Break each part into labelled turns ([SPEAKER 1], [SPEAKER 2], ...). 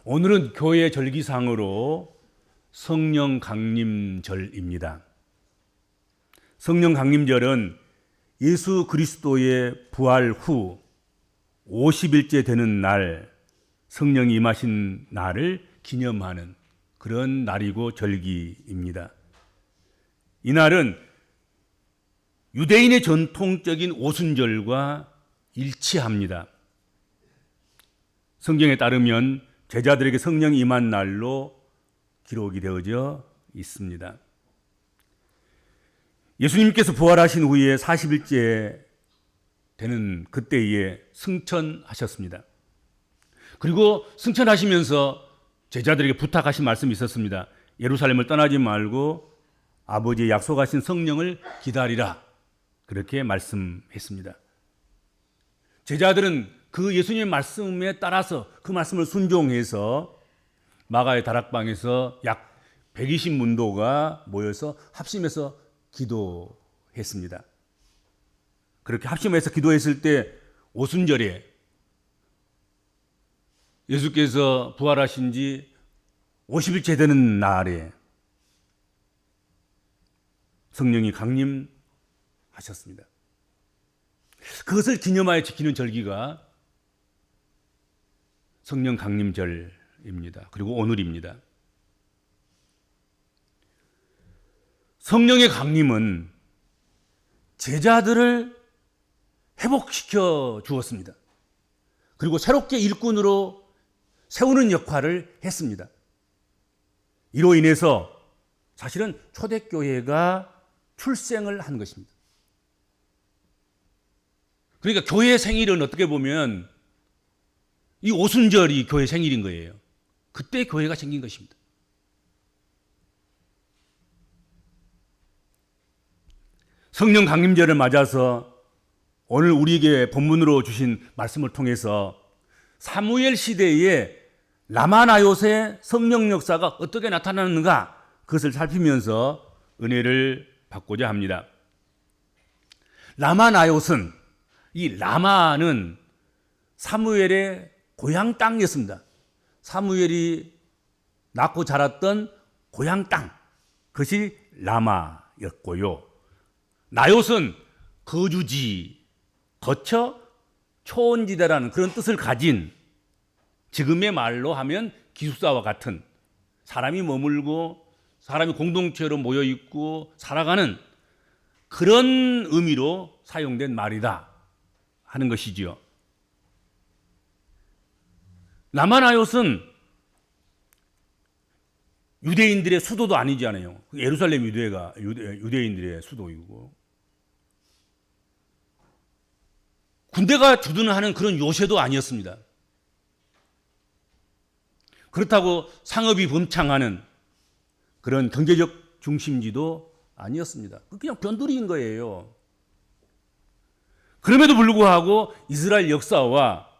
[SPEAKER 1] 오늘은 교회 절기상으로 성령 강림절입니다. 성령 강림절은 예수 그리스도의 부활 후 50일째 되는 날, 성령이 임하신 날을 기념하는 그런 날이고 절기입니다. 이 날은 유대인의 전통적인 오순절과 일치합니다. 성경에 따르면 제자들에게 성령이 임한 날로 기록이 되어져 있습니다. 예수님께서 부활하신 후에 40일째 되는 그때에 승천하셨습니다. 그리고 승천하시면서 제자들에게 부탁하신 말씀이 있었습니다. 예루살렘을 떠나지 말고 아버지의 약속하신 성령을 기다리라. 그렇게 말씀했습니다. 제자들은 그 예수님의 말씀에 따라서 그 말씀을 순종해서 마가의 다락방에서 약 120문도가 모여서 합심해서 기도했습니다. 그렇게 합심해서 기도했을 때 오순절에 예수께서 부활하신 지 50일째 되는 날에 성령이 강림하셨습니다. 그것을 기념하여 지키는 절기가 성령 강림절입니다. 그리고 오늘입니다. 성령의 강림은 제자들을 회복시켜 주었습니다. 그리고 새롭게 일꾼으로 세우는 역할을 했습니다. 이로 인해서 사실은 초대교회가 출생을 한 것입니다. 그러니까 교회 생일은 어떻게 보면 이 오순절이 교회 생일인 거예요. 그때 교회가 생긴 것입니다. 성령 강림절을 맞아서 오늘 우리에게 본문으로 주신 말씀을 통해서 사무엘 시대에 라마나요스의 성령 역사가 어떻게 나타나는가 그것을 살피면서 은혜를 받고자 합니다. 라마나요스는 이 라마는 사무엘의 고향 땅이었습니다. 사무엘이 낳고 자랐던 고향 땅, 그것이 라마였고요. 나요스는 거주지, 거처, 초원지대라는 그런 뜻을 가진 지금의 말로 하면 기숙사와 같은 사람이 머물고 사람이 공동체로 모여 있고 살아가는 그런 의미로 사용된 말이다 하는 것이지요. 라마나요스는 유대인들의 수도도 아니잖아요. 예루살렘 유대인들의 수도이고 군대가 주둔하는 그런 요새도 아니었습니다. 그렇다고 상업이 번창하는 그런 경제적 중심지도 아니었습니다. 그냥 변두리인 거예요. 그럼에도 불구하고 이스라엘 역사와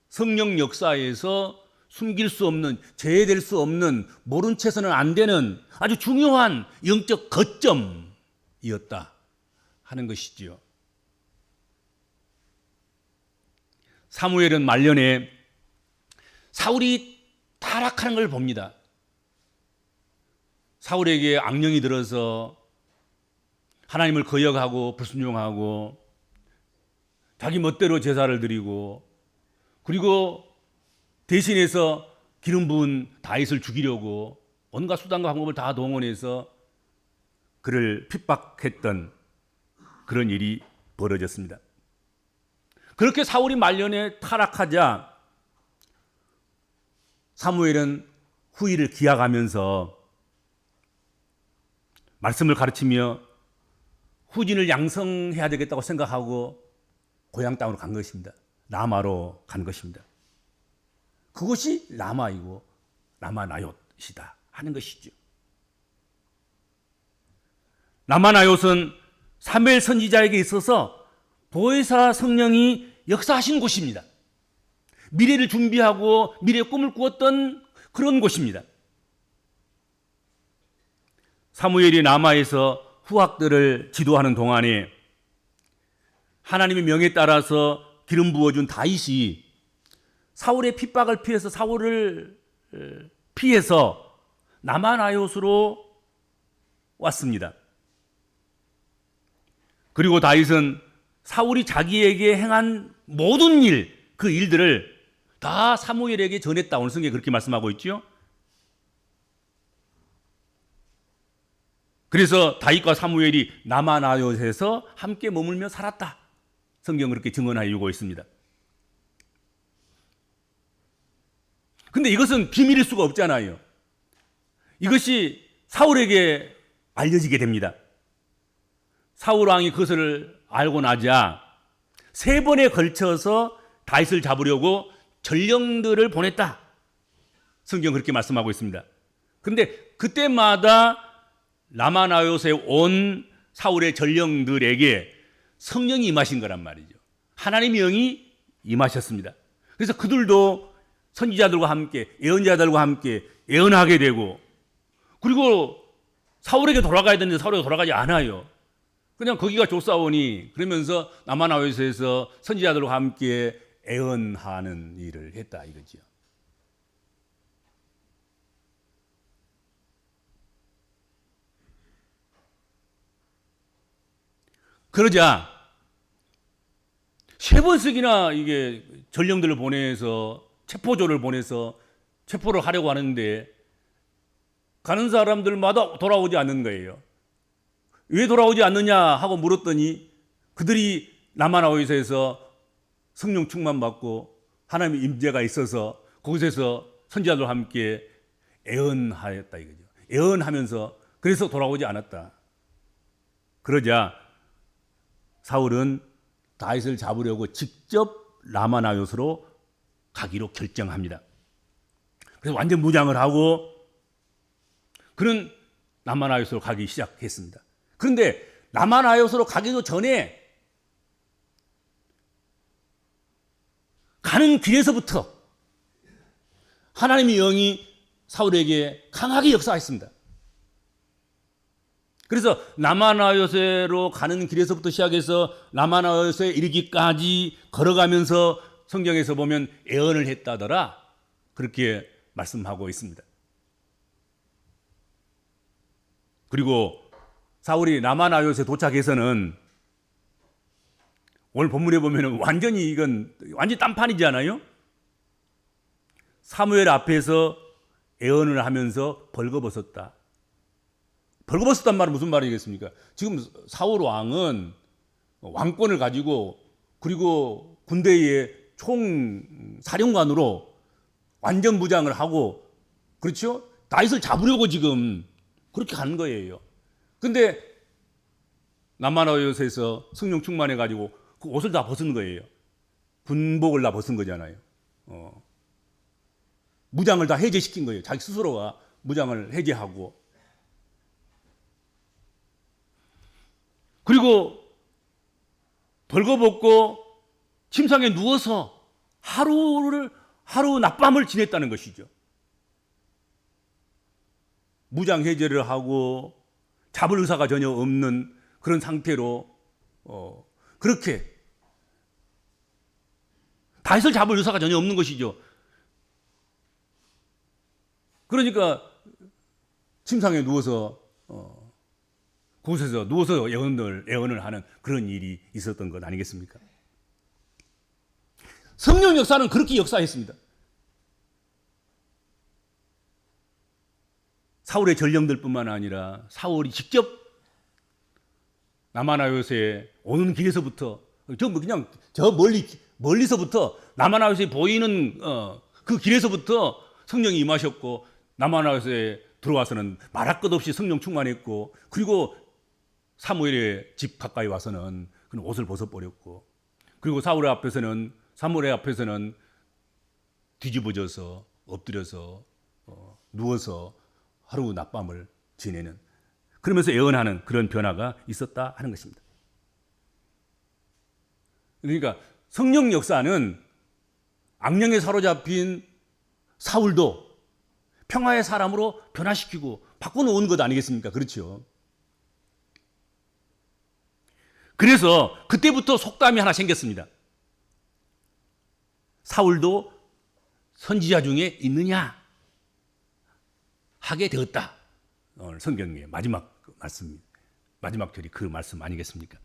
[SPEAKER 1] 성령 역사에서 숨길 수 없는, 제외될 수 없는, 모른 채서는 안 되는 아주 중요한 영적 거점이었다 하는 것이지요. 사무엘은 말년에 사울이 타락하는 걸 봅니다. 사울에게 악령이 들어서 하나님을 거역하고 불순종하고 자기 멋대로 제사를 드리고 그리고 대신해서 기름 부은 다윗을 죽이려고 온갖 수단과 방법을 다 동원해서 그를 핍박했던 그런 일이 벌어졌습니다. 그렇게 사울이 말년에 타락하자 사무엘은 후일을 기약하면서 말씀을 가르치며 후진을 양성해야 되겠다고 생각하고 고향 땅으로 간 것입니다. 라마로 간 것입니다. 그것이 라마이고 라마나요스이다 하는 것이죠. 라마나요스는 사무엘 선지자에게 있어서 보혜사 성령이 역사하신 곳입니다. 미래를 준비하고 미래의 꿈을 꾸었던 그런 곳입니다. 사무엘이 라마에서 후학들을 지도하는 동안에 하나님의 명에 따라서 기름 부어준 다윗이 사울의 핍박을 피해서 사울을 피해서 나마나요스로 왔습니다. 그리고 다윗은 사울이 자기에게 행한 모든 일, 그 일들을 다 사무엘에게 전했다. 오늘 성경에 그렇게 말씀하고 있죠. 그래서 다윗과 사무엘이 나마나요스에서 함께 머물며 살았다. 성경은 그렇게 증언하고 있습니다. 근데 이것은 비밀일 수가 없잖아요. 이것이 사울에게 알려지게 됩니다. 사울 왕이 그것을 알고 나자 3번에 걸쳐서 다윗을 잡으려고 전령들을 보냈다. 성경 그렇게 말씀하고 있습니다. 그런데 그때마다 라마나요스에 온 사울의 전령들에게 성령이 임하신 거란 말이죠. 하나님의 영이 임하셨습니다. 그래서 그들도 선지자들과 함께 예언자들과 함께 예언하게 되고, 그리고 사울에게 돌아가야 되는데 사울에게 돌아가지 않아요. 그냥 거기가 좋사오니 그러면서 나마나요스에서 선지자들과 함께 예언하는 일을 했다 이거죠. 그러자 3번씩이나 이게 전령들을 보내서 체포조를 보내서 체포를 하려고 하는데 가는 사람들마다 돌아오지 않는 거예요. 왜 돌아오지 않느냐 하고 물었더니 그들이 나마나요스에서 성령 충만 받고 하나님의 임재가 있어서 그곳에서 선지자들과 함께 예언하였다 이거죠. 예언하면서 그래서 돌아오지 않았다. 그러자 사울은 다윗을 잡으려고 직접 라마나요스로 가기로 결정합니다. 그래서 완전 무장을 하고 그는 라마나요스로 가기 시작했습니다. 그런데 라마나요스로 가기도 전에 가는 길에서부터 하나님의 영이 사울에게 강하게 역사했습니다. 그래서 라마나요스로 가는 길에서부터 시작해서 라마나요스에 이르기까지 걸어가면서 성경에서 보면 예언을 했다더라. 그렇게 말씀하고 있습니다. 그리고 사울이 라마나요스에 도착해서는 오늘 본문에 보면 완전히 이건 완전히 딴판이잖아요. 사무엘 앞에서 예언을 하면서 벌거벗었다. 벌거벗었단 말은 무슨 말이겠습니까? 지금 사울 왕은 왕권을 가지고 그리고 군대의 총사령관으로 완전 무장을 하고 그렇죠? 다윗을 잡으려고 지금 그렇게 가는 거예요. 근데 라마나요스에서 성령 충만해 가지고 그 옷을 다 벗은 거예요. 군복을 다 벗은 거잖아요. 무장을 다 해제시킨 거예요. 자기 스스로가 무장을 해제하고. 그리고 벌거벗고 침상에 누워서 하루 낮밤을 지냈다는 것이죠. 무장 해제를 하고 잡을 의사가 전혀 없는 그런 상태로 그렇게 다윗을 잡을 의사가 전혀 없는 것이죠. 그러니까 침상에 누워서 그곳에서 누워서 예언을 하는 그런 일이 있었던 것 아니겠습니까? 성령 역사는 그렇게 역사했습니다. 사울의 전령들뿐만 아니라 사울이 직접 나마나요스에 오는 길에서부터 전부 그냥 저 멀리서부터 나마나요스에 보이는 그 길에서부터 성령이 임하셨고 나마나요스에 들어와서는 말할 것 없이 성령 충만했고 그리고 사무엘의 집 가까이 와서는 그는 옷을 벗어버렸고 그리고 사무엘 앞에서는 뒤집어져서 엎드려서 누워서 하루 낮밤을 지내는 그러면서 예언하는 그런 변화가 있었다 하는 것입니다. 그러니까 성령 역사는 악령에 사로잡힌 사울도 평화의 사람으로 변화시키고 바꿔놓은 것 아니겠습니까? 그렇죠. 그래서 그때부터 속담이 하나 생겼습니다. 사울도 선지자 중에 있느냐? 하게 되었다. 오늘 성경의 마지막 말씀, 마지막 절이 그 말씀 아니겠습니까?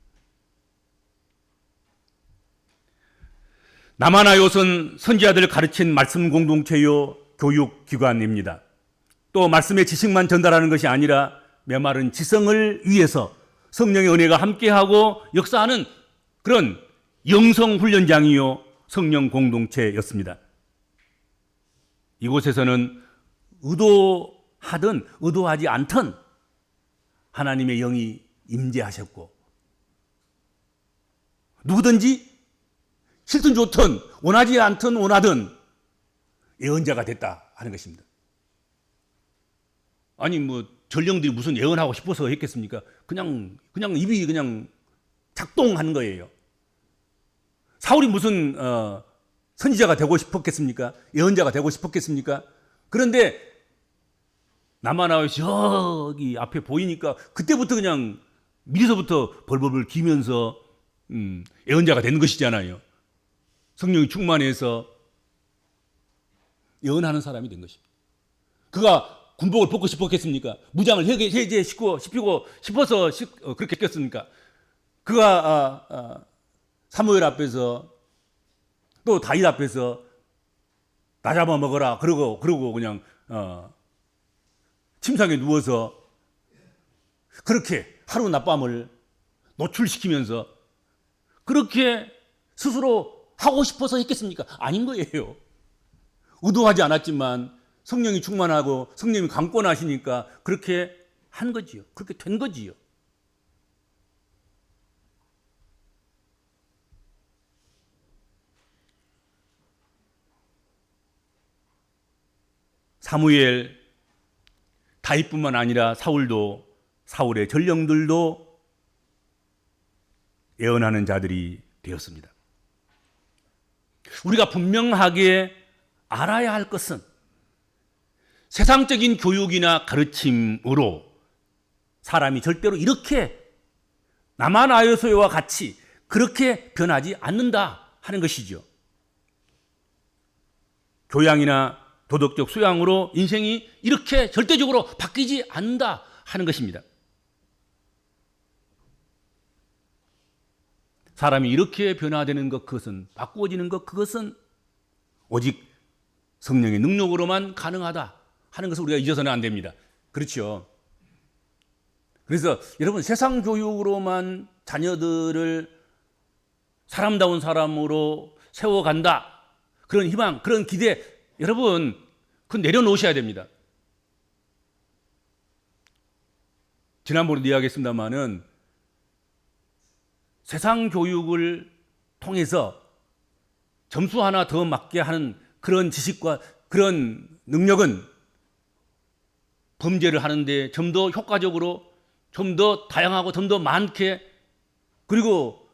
[SPEAKER 1] 남아나요선 선지자들을 가르친 말씀 공동체요 교육기관입니다. 또 말씀의 지식만 전달하는 것이 아니라 메마른 지성을 위해서 성령의 은혜가 함께하고 역사하는 그런 영성훈련장이요 성령 공동체였습니다. 이곳에서는 의도하든 의도하지 않든 하나님의 영이 임재하셨고 누구든지 싫든 좋든 원하지 않든 원하든 예언자가 됐다 하는 것입니다. 아니 뭐 전령들이 무슨 예언하고 싶어서 했겠습니까? 그냥 입이 그냥 작동하는 거예요. 사울이 무슨 선지자가 되고 싶었겠습니까? 예언자가 되고 싶었겠습니까? 그런데 남아나와 저기 앞에 보이니까 그때부터 그냥 미리서부터 벌벌벌 기면서 예언자가 된 것이잖아요. 성령이 충만해서 예언하는 사람이 된 것입니다. 그가 군복을 벗고 싶었겠습니까? 무장을 해제시키고 싶어서 그렇게 했겠습니까? 그가 사무엘 앞에서 또 다윗 앞에서 나 잡아 먹어라 그러고 그냥 침상에 누워서 그렇게 하루 낮밤을 노출시키면서 그렇게 스스로 하고 싶어서 했겠습니까? 아닌 거예요. 의도하지 않았지만 성령이 충만하고 성령이 강권하시니까 그렇게 한 거지요. 그렇게 된 거지요. 사무엘, 다윗뿐만 아니라 사울도 사울의 전령들도 예언하는 자들이 되었습니다. 우리가 분명하게 알아야 할 것은 세상적인 교육이나 가르침으로 사람이 절대로 이렇게 남아나요서와 같이 그렇게 변하지 않는다 하는 것이죠. 교양이나 도덕적 수양으로 인생이 이렇게 절대적으로 바뀌지 않는다 하는 것입니다. 사람이 이렇게 변화되는 것, 그것은 바꾸어지는 것, 그것은 오직 성령의 능력으로만 가능하다 하는 것을 우리가 잊어서는 안 됩니다. 그렇죠. 그래서 여러분 세상 교육으로만 자녀들을 사람다운 사람으로 세워간다 그런 희망, 그런 기대 여러분 그건 내려놓으셔야 됩니다. 지난번에도 이야기했습니다마는 세상 교육을 통해서 점수 하나 더 맞게 하는 그런 지식과 그런 능력은 범죄를 하는데 좀 더 효과적으로 좀 더 다양하고 좀 더 많게 그리고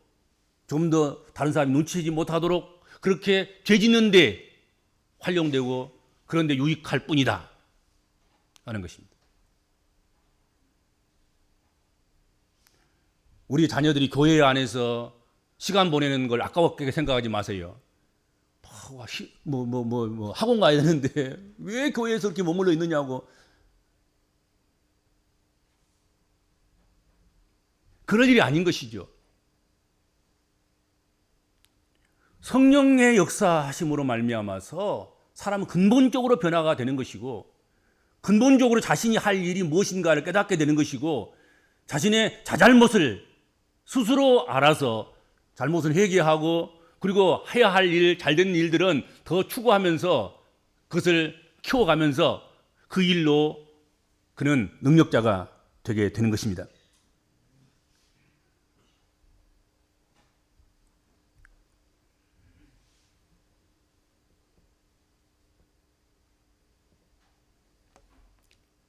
[SPEAKER 1] 좀 더 다른 사람이 눈치채지 못하도록 그렇게 죄 짓는 데 활용되고 그런 데 유익할 뿐이다 하는 것입니다. 우리 자녀들이 교회 안에서 시간 보내는 걸 아까웠게 생각하지 마세요. 학원 가야 되는데 왜 교회에서 그렇게 머물러 있느냐고. 그럴 일이 아닌 것이죠. 성령의 역사하심으로 말미암아서 사람은 근본적으로 변화가 되는 것이고 근본적으로 자신이 할 일이 무엇인가를 깨닫게 되는 것이고 자신의 자잘못을 스스로 알아서 잘못을 회개하고 그리고 해야 할 일, 잘된 일들은 더 추구하면서 그것을 키워가면서 그 일로 그는 능력자가 되게 되는 것입니다.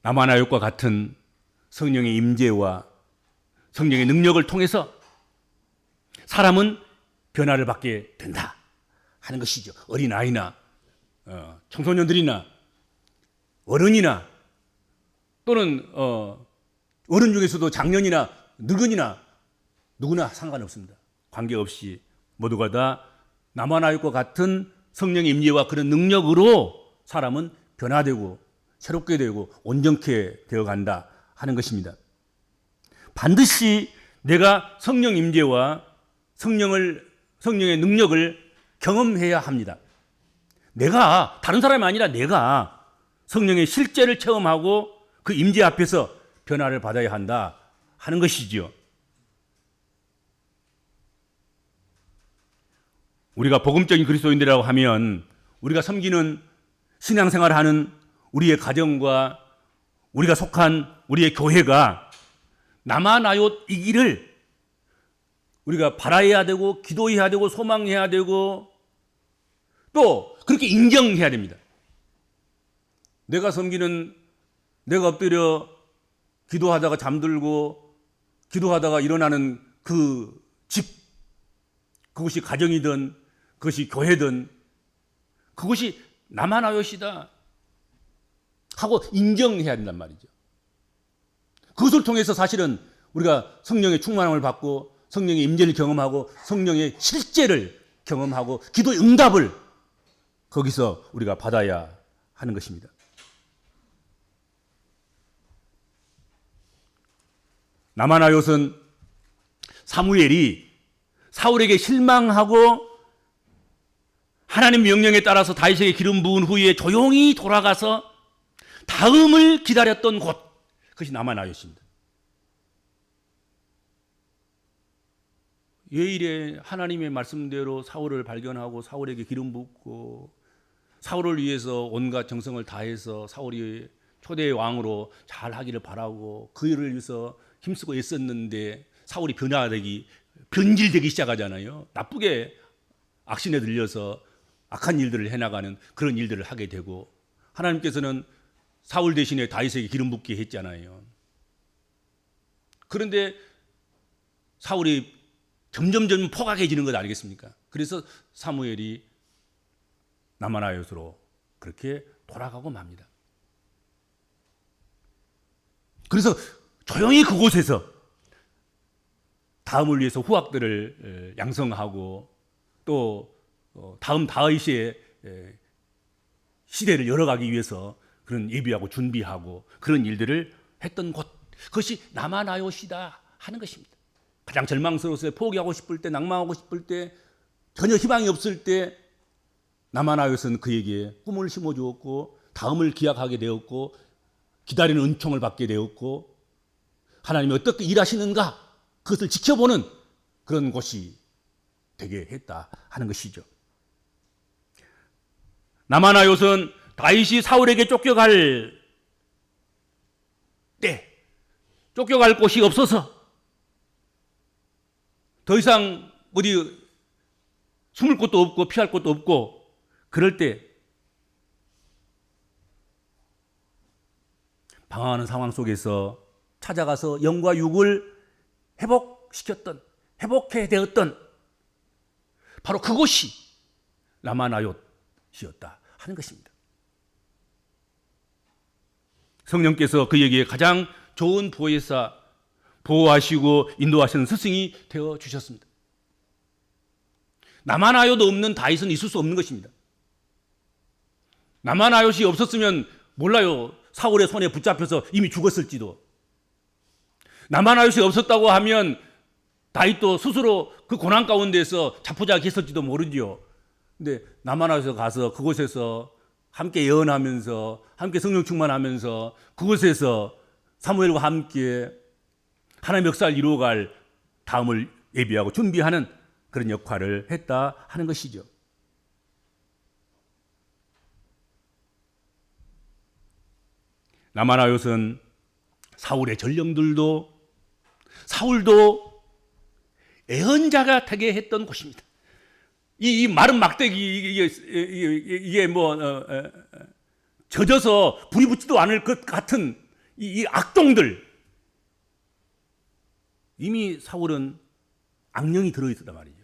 [SPEAKER 1] 남아나요과 같은 성령의 임재와 성령의 능력을 통해서 사람은 변화를 받게 된다 하는 것이죠. 어린아이나 청소년들이나 어른이나 또는 어른 중에서도 장년이나 늙은이나 누구나 상관없습니다. 관계없이 모두가 다 남아나요과 같은 성령의 임재와 그런 능력으로 사람은 변화되고 새롭게 되고 온전케 되어 간다 하는 것입니다. 반드시 내가 성령 임재와 성령의 능력을 경험해야 합니다. 내가, 다른 사람이 아니라 내가 성령의 실제를 체험하고 그 임재 앞에서 변화를 받아야 한다 하는 것이지요. 우리가 복음적인 그리스도인들이라고 하면 우리가 섬기는 신앙생활을 하는 우리의 가정과 우리가 속한 우리의 교회가 남아나요이기를 우리가 바라야 되고 기도해야 되고 소망해야 되고 또 그렇게 인정해야 됩니다. 내가 엎드려 기도하다가 잠들고 기도하다가 일어나는 그 집, 그것이 가정이든 그것이 교회든 그것이 남아나요시다 하고 인정해야 된단 말이죠. 그것을 통해서 사실은 우리가 성령의 충만함을 받고 성령의 임재를 경험하고 성령의 실제를 경험하고 기도의 응답을 거기서 우리가 받아야 하는 것입니다. 남아나요는 사무엘이 사울에게 실망하고 하나님 명령에 따라서 다윗에게 기름 부은 후에 조용히 돌아가서 다음을 기다렸던 곳, 그것이 남아나요입니다. 예일에 하나님의 말씀대로 사울을 발견하고 사울에게 기름 붓고 사울을 위해서 온갖 정성을 다해서 사울이 초대의 왕으로 잘 하기를 바라고 그 일을 위해서 힘쓰고 애썼는데 사울이 변질되기 시작하잖아요. 나쁘게 악신에 들려서 악한 일들을 해나가는 그런 일들을 하게 되고 하나님께서는 사울 대신에 다윗에게 기름 붓게 했잖아요. 그런데 사울이 점점 포각해지는 것 아니겠습니까? 그래서 사무엘이 남아나요스로 그렇게 돌아가고 맙니다. 그래서 조용히 그곳에서 다음을 위해서 후학들을 양성하고 또 다음 다윗의 시대를 열어가기 위해서 그런 예비하고 준비하고 그런 일들을 했던 곳, 그것이 남아나요시다 하는 것입니다. 가장 절망스러웠을 때, 포기하고 싶을 때, 낭망하고 싶을 때, 전혀 희망이 없을 때 남아나요스는 그에게 꿈을 심어주었고 다음을 기약하게 되었고 기다리는 은총을 받게 되었고 하나님이 어떻게 일하시는가 그것을 지켜보는 그런 곳이 되게 했다 하는 것이죠. 남아나요스는 다윗이 사울에게 쫓겨갈 때 쫓겨갈 곳이 없어서 더 이상 어디 숨을 곳도 없고 피할 곳도 없고 그럴 때 방황하는 상황 속에서 찾아가서 영과 육을 회복해 되었던 바로 그곳이 라마나옅이었다 하는 것입니다. 성령께서 그에게 가장 좋은 보혜사, 보호하시고 인도하시는 스승이 되어 주셨습니다. 라마나옅도 없는 다윗은 있을 수 없는 것입니다. 라마나옅이 없었으면 몰라요. 사울의 손에 붙잡혀서 이미 죽었을지도. 라마나옅이 없었다고 하면 다윗도 스스로 그 고난 가운데서 자포자기했을지도 모르지요. 근데 라마나옅에 가서 그곳에서 함께 예언하면서 함께 성령 충만하면서 그곳에서 사무엘과 함께 하나님의 역사를 이루어갈 다음을 예비하고 준비하는 그런 역할을 했다 하는 것이죠. 라마나옅은 사울의 전령들도 사울도 애언자가 되게 했던 곳입니다. 이 마른 막대기 이게 젖어서 불이 붙지도 않을 것 같은 이 악동들, 이미 사울은 악령이 들어있었단 말이죠.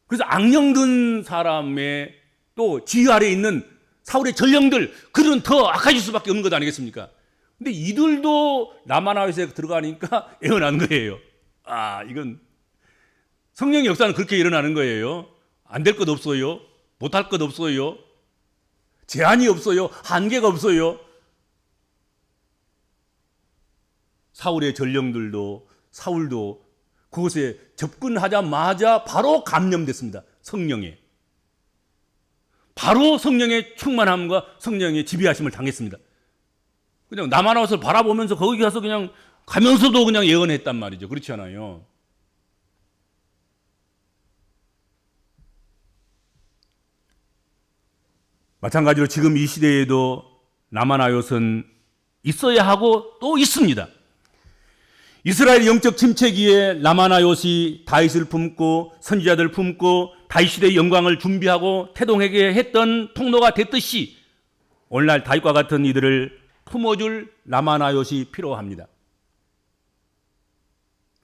[SPEAKER 1] 그래서 악령 든 사람의 또 지휘 아래에 있는 사울의 전령들, 그들은 더 악해질 수밖에 없는 것 아니겠습니까? 근데 이들도 라마나옅에 들어가니까 애원하는 거예요. 이건 성령의 역사는 그렇게 일어나는 거예요. 안 될 것 없어요. 못할 것 없어요. 제한이 없어요. 한계가 없어요. 사울의 전령들도 사울도 그곳에 접근하자마자 바로 감염됐습니다. 성령에. 바로 성령의 충만함과 성령의 지배하심을 당했습니다. 그냥 남아나웃을 바라보면서 거기 가서 그냥 가면서도 그냥 예언했단 말이죠. 그렇지 않아요? 마찬가지로 지금 이 시대에도 남아나웃은 있어야 하고 또 있습니다. 이스라엘 영적 침체기에 라마나요시 다윗을 품고 선지자들 품고 다윗의 영광을 준비하고 태동하게 했던 통로가 됐듯이 오늘날 다윗과 같은 이들을 품어줄 라마나요시 필요합니다.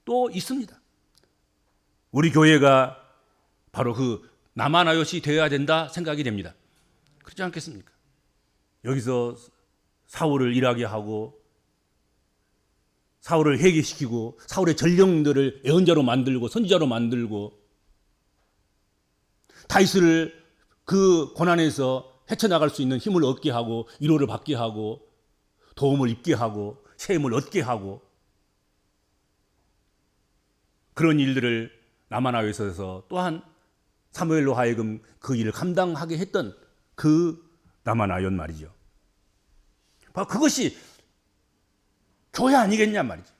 [SPEAKER 1] 또 있습니다. 우리 교회가 바로 그 라마나요시 되어야 된다 생각이 됩니다. 그렇지 않겠습니까? 여기서 사울을 일하게 하고 사울을 회개시키고 사울의 전령들을 예언자로 만들고 선지자로 만들고 다윗을 그 고난에서 헤쳐나갈 수 있는 힘을 얻게 하고 위로를 받게 하고 도움을 입게 하고 세움을 얻게 하고 그런 일들을 라마나요에서 또한 사무엘로 하여금 그 일을 감당하게 했던 그 라마나요는 말이죠. 바로 그것이 교회 아니겠냐 말이지.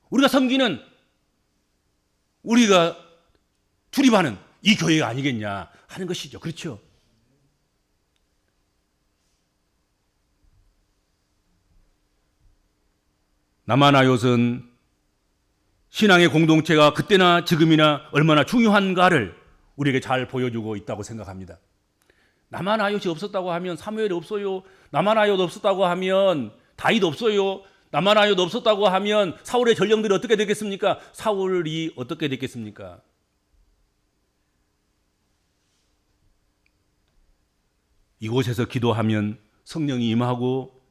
[SPEAKER 1] 우리가 섬기는 우리가 출입하는 이 교회가 아니겠냐 하는 것이죠. 그렇죠? 라마나요는 신앙의 공동체가 그때나 지금이나 얼마나 중요한가를 우리에게 잘 보여주고 있다고 생각합니다. 라마나요시 없었다고 하면 사무엘이 없어요. 라마나요도 없었다고 하면 다윗 없어요. 라마나요도 없었다고 하면 사울의 전령들이 어떻게 되겠습니까? 사울이 어떻게 됐겠습니까? 이곳에서 기도하면 성령이 임하고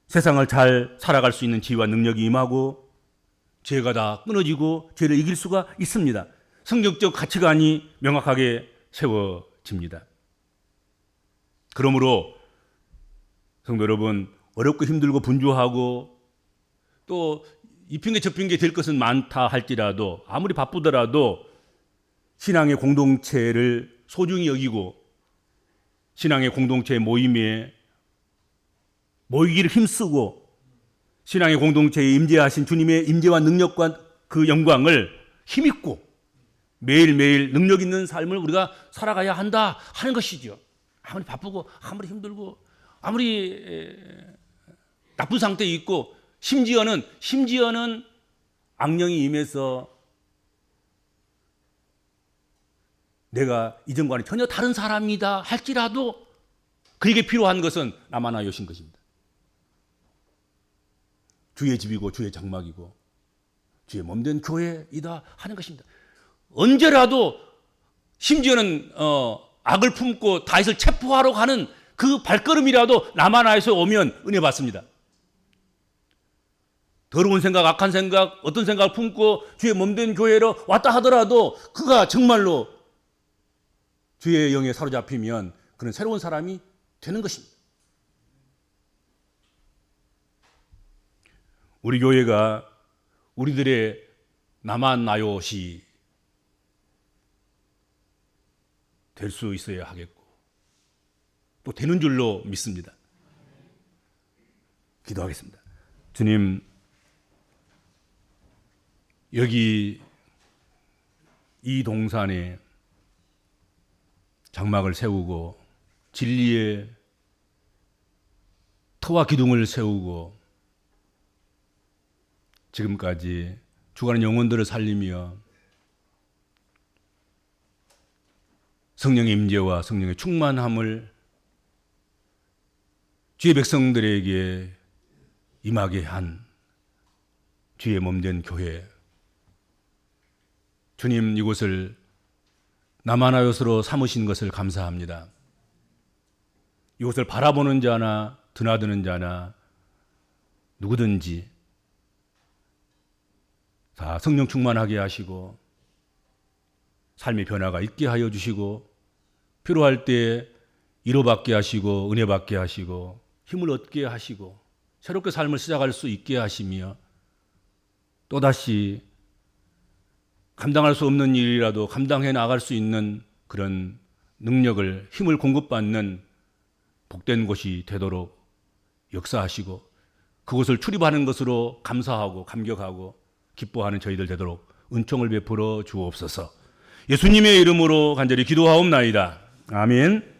[SPEAKER 1] 세상을 잘 살아갈 수 있는 지혜와 능력이 임하고 죄가 다 끊어지고 죄를 이길 수가 있습니다. 성경적 가치관이 명확하게 세워집니다. 그러므로 성도 여러분, 어렵고 힘들고 분주하고 또 이 핑계 저 핑계 될 것은 많다 할지라도 아무리 바쁘더라도 신앙의 공동체를 소중히 여기고 신앙의 공동체 모임에 모이기를 힘쓰고 신앙의 공동체에 임재하신 주님의 임재와 능력과 그 영광을 힘입고 매일매일 능력 있는 삶을 우리가 살아가야 한다 하는 것이죠. 아무리 바쁘고 아무리 힘들고 아무리 나쁜 상태에 있고 심지어는 악령이 임해서 내가 이전과는 전혀 다른 사람이다 할지라도 그에게 필요한 것은 라마나요신 것입니다. 주의 집이고 주의 장막이고 주의 몸된 교회이다 하는 것입니다. 언제라도 심지어는 악을 품고 다윗을 체포하러 가는 그 발걸음이라도 라마나에서 오면 은혜 받습니다. 더러운 생각, 악한 생각, 어떤 생각을 품고 주의 몸된 교회로 왔다 하더라도 그가 정말로 주의 영에 사로잡히면 그는 새로운 사람이 되는 것입니다. 우리 교회가 우리들의 라마나요시 될 수 있어야 하겠고 또 되는 줄로 믿습니다. 기도하겠습니다. 주님, 여기 이 동산에 장막을 세우고 진리의 터와 기둥을 세우고 지금까지 죽어가는 영혼들을 살리며 성령의 임재와 성령의 충만함을 주의 백성들에게 임하게 한 주의 몸된 교회, 주님 이곳을 라마나요스로 삼으신 것을 감사합니다. 이곳을 바라보는 자나 드나드는 자나 누구든지 다 성령 충만하게 하시고 삶의 변화가 있게 하여 주시고 필요할 때 위로받게 하시고 은혜받게 하시고 힘을 얻게 하시고 새롭게 삶을 시작할 수 있게 하시며 또다시 감당할 수 없는 일이라도 감당해 나갈 수 있는 그런 능력을 힘을 공급받는 복된 곳이 되도록 역사하시고 그곳을 출입하는 것으로 감사하고 감격하고 기뻐하는 저희들 되도록 은총을 베풀어 주옵소서. 예수님의 이름으로 간절히 기도하옵나이다. 아멘.